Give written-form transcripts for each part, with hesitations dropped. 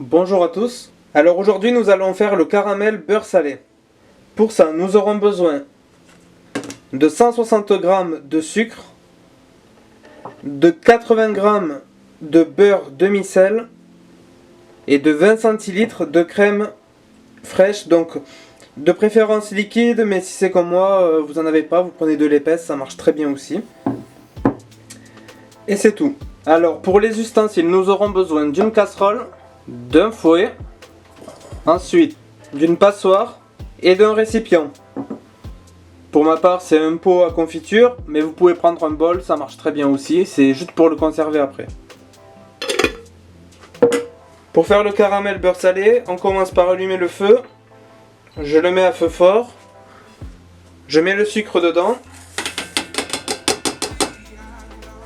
Bonjour à tous. Alors aujourd'hui nous allons faire le caramel beurre salé. Pour ça nous aurons besoin de 160 g de sucre, de 80 g de beurre demi-sel et de 20 centilitres de crème fraîche, donc de préférence liquide, mais si c'est comme moi vous en avez pas, vous prenez de l'épaisse, ça marche très bien aussi. Et c'est tout. Alors pour les ustensiles nous aurons besoin d'une casserole, d'un fouet, ensuite d'une passoire et d'un récipient. Pour ma part c'est un pot à confiture, mais vous pouvez prendre un bol, ça marche très bien aussi, c'est juste pour le conserver après. Pour faire le caramel beurre salé, on commence par allumer le feu, je le mets à feu fort, je mets le sucre dedans.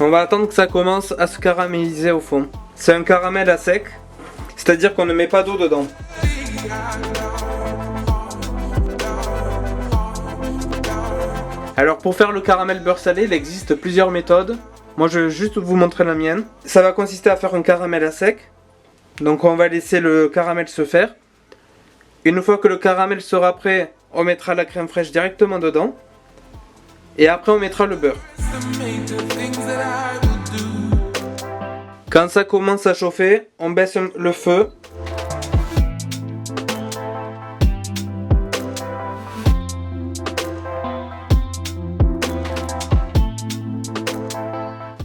On va attendre que ça commence à se caraméliser au fond. C'est un caramel à sec, c'est-à-dire qu'on ne met pas d'eau dedans. Alors pour faire le caramel beurre salé, il existe plusieurs méthodes. Moi je vais juste vous montrer la mienne. Ça va consister à faire un caramel à sec. Donc on va laisser le caramel se faire. Une fois que le caramel sera prêt, on mettra la crème fraîche directement dedans. Et après on mettra le beurre. Quand ça commence à chauffer, on baisse le feu.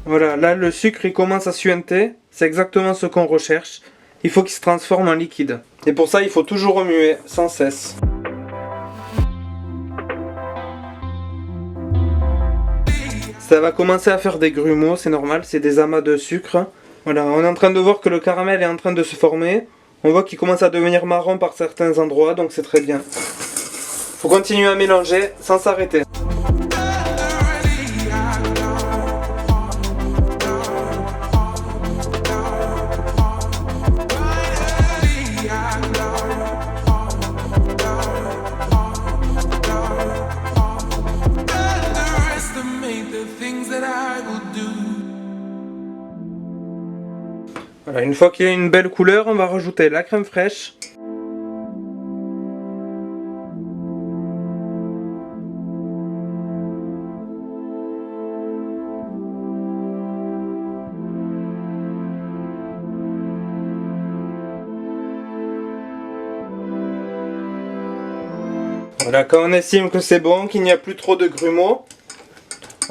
Voilà, là le sucre il commence à suinter, c'est exactement ce qu'on recherche. Il faut qu'il se transforme en liquide. Et pour ça il faut toujours remuer sans cesse. Ça va commencer à faire des grumeaux, c'est normal, c'est des amas de sucre. Voilà, on est en train de voir que le caramel est en train de se former. On voit qu'il commence à devenir marron par certains endroits, donc c'est très bien. Faut continuer à mélanger sans s'arrêter. Voilà, une fois qu'il y a une belle couleur, on va rajouter la crème fraîche. Voilà, quand on estime que c'est bon, qu'il n'y a plus trop de grumeaux,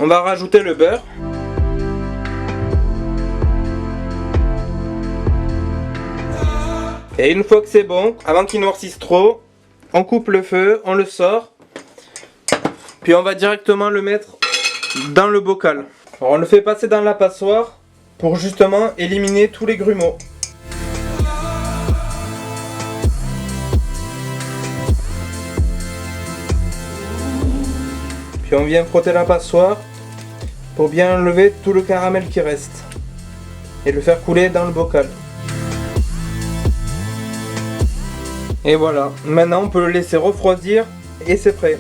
on va rajouter le beurre. Et une fois que c'est bon, avant qu'il noircisse trop, on coupe le feu, on le sort. Puis on va directement le mettre dans le bocal. Alors on le fait passer dans la passoire pour justement éliminer tous les grumeaux. Puis on vient frotter la passoire pour bien enlever tout le caramel qui reste. Et le faire couler dans le bocal. Et voilà, maintenant on peut le laisser refroidir et c'est prêt.